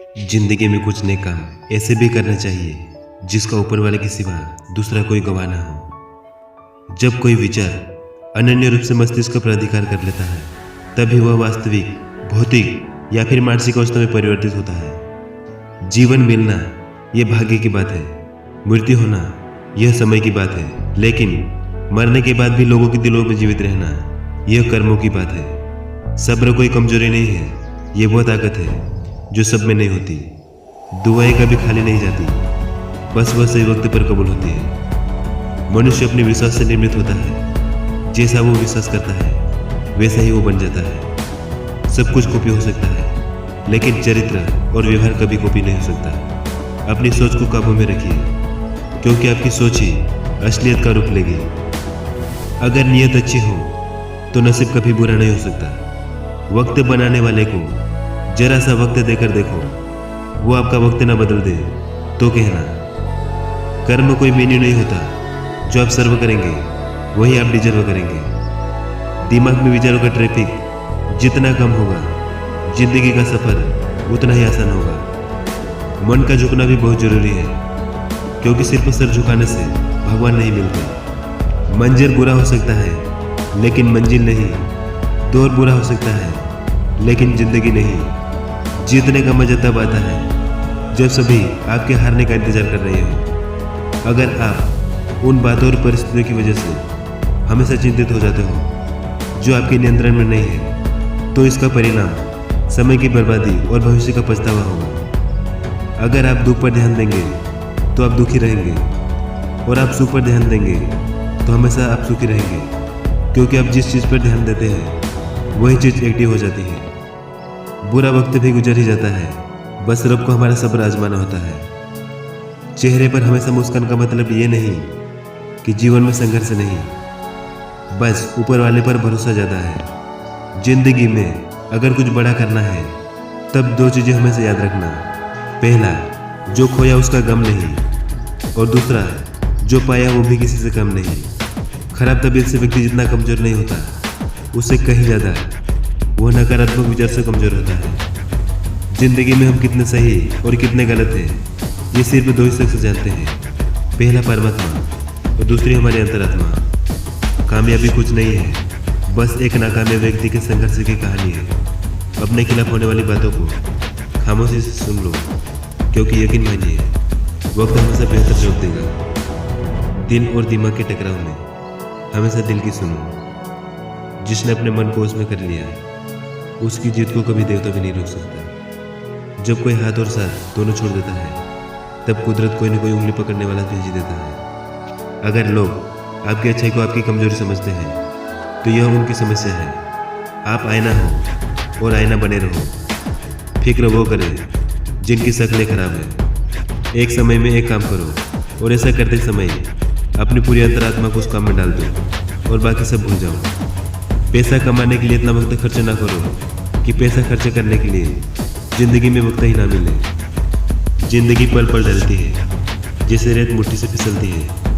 जिंदगी में कुछ नेक काम ऐसे भी करना चाहिए जिसका ऊपर वाले के सिवा दूसरा कोई गवाह ना हो। जब कोई विचार अनन्य रूप से मस्तिष्क पर अधिकार कर लेता है तभी वह वास्तविक, भौतिक या फिर मानसिक अवस्था में परिवर्तित होता है। जीवन मिलना यह भाग्य की बात है, मृत्यु होना यह समय की बात है, लेकिन मरने के बाद भी लोगों के दिलों में जीवित रहना यह कर्मों की बात है। सब्र कोई कमजोरी नहीं है, यह वह ताकत है जो सब में नहीं होती। दुआएं कभी खाली नहीं जाती, बस वह सही वक्त पर कबूल होती है। मनुष्य अपने विश्वास से निर्मित होता है, जैसा वो विश्वास करता है वैसा ही वो बन जाता है। सब कुछ कॉपी हो सकता है, लेकिन चरित्र और व्यवहार कभी कॉपी नहीं हो सकता। अपनी सोच को काबू में रखिए, क्योंकि आपकी सोच ही असलियत का रूप लेगी। अगर नीयत अच्छी हो तो नसीब कभी बुरा नहीं हो सकता। वक्त बनाने वाले को जरा सा वक्त देकर देखो, वो आपका वक्त ना बदल दे तो कहना। कर्म कोई मेन्यू नहीं होता, जो आप सर्व करेंगे वही आप डिजर्व करेंगे। दिमाग में विचारों का ट्रैफिक जितना कम होगा, जिंदगी का सफर उतना ही आसान होगा। मन का झुकना भी बहुत जरूरी है, क्योंकि सिर्फ सर झुकाने से भगवान नहीं मिलते। मंजर बुरा हो सकता है लेकिन मंजिल नहीं, दौर बुरा हो सकता है लेकिन जिंदगी नहीं। जीतने का मजा तब आता है जब सभी आपके हारने का इंतजार कर रहे हो। अगर आप उन बातों और परिस्थितियों की वजह से हमेशा चिंतित हो जाते हो जो आपके नियंत्रण में नहीं है, तो इसका परिणाम समय की बर्बादी और भविष्य का पछतावा होगा। अगर आप दुख पर ध्यान देंगे तो आप दुखी रहेंगे, और आप सुख पर ध्यान देंगे तो हमेशा आप सुखी रहेंगे, क्योंकि आप जिस चीज़ पर ध्यान देते हैं वही चीज़ एक्टिव हो जाती है। बुरा वक्त भी गुजर ही जाता है, बस रब को हमारा सब्र आजमाना होता है। चेहरे पर हमेशा मुस्कान का मतलब ये नहीं कि जीवन में संघर्ष नहीं, बस ऊपर वाले पर भरोसा ज़्यादा है। जिंदगी में अगर कुछ बड़ा करना है तब दो चीज़ें हमेशा याद रखना। पहला, जो खोया उसका गम नहीं, और दूसरा, जो पाया वो भी किसी से कम नहीं। खराब तबीयत से व्यक्ति जितना कमज़ोर नहीं होता, उससे कहीं ज़्यादा वह नकारात्मक विचार से कमज़ोर होता है। जिंदगी में हम कितने सही और कितने गलत हैं ये सिर्फ दो ही शख्स जानते हैं। पहला परमात्मा और दूसरी हमारी अंतरात्मा। कामयाबी कुछ नहीं है, बस एक नाकामयाब व्यक्ति के संघर्ष की कहानी है। अपने खिलाफ होने वाली बातों को खामोशी से सुन लो, क्योंकि यकीन मानिए वक्त हमेशा बेहतर जवाब देगा। दिल और दिमाग के टकराव में हमेशा दिल की सुनो। जिसने अपने मन को उसमें कर लिया, उसकी जीत को कभी देवता भी नहीं रोक सकता। जब कोई हाथ और साथ दोनों छोड़ देता है, तब कुदरत कोई न कोई उंगली पकड़ने वाला भेज ही देता है। अगर लोग आपकी अच्छाई को आपकी कमजोरी समझते हैं, तो यह उनकी समस्या है। आप आईना हो और आईना बने रहो। फिक्र वो करें जिनकी शक्लें खराब है। एक समय में एक काम करो, और ऐसा करते समय अपनी पूरी अंतरात्मा को उस काम में डाल दो, और बाकी सब भूल जाओ। पैसा कमाने के लिए इतना वक्त खर्च ना करो कि पैसा खर्च करने के लिए जिंदगी में वक्त ही ना मिले। जिंदगी पल पल डलती है, जैसे रेत मुट्ठी से फिसलती है।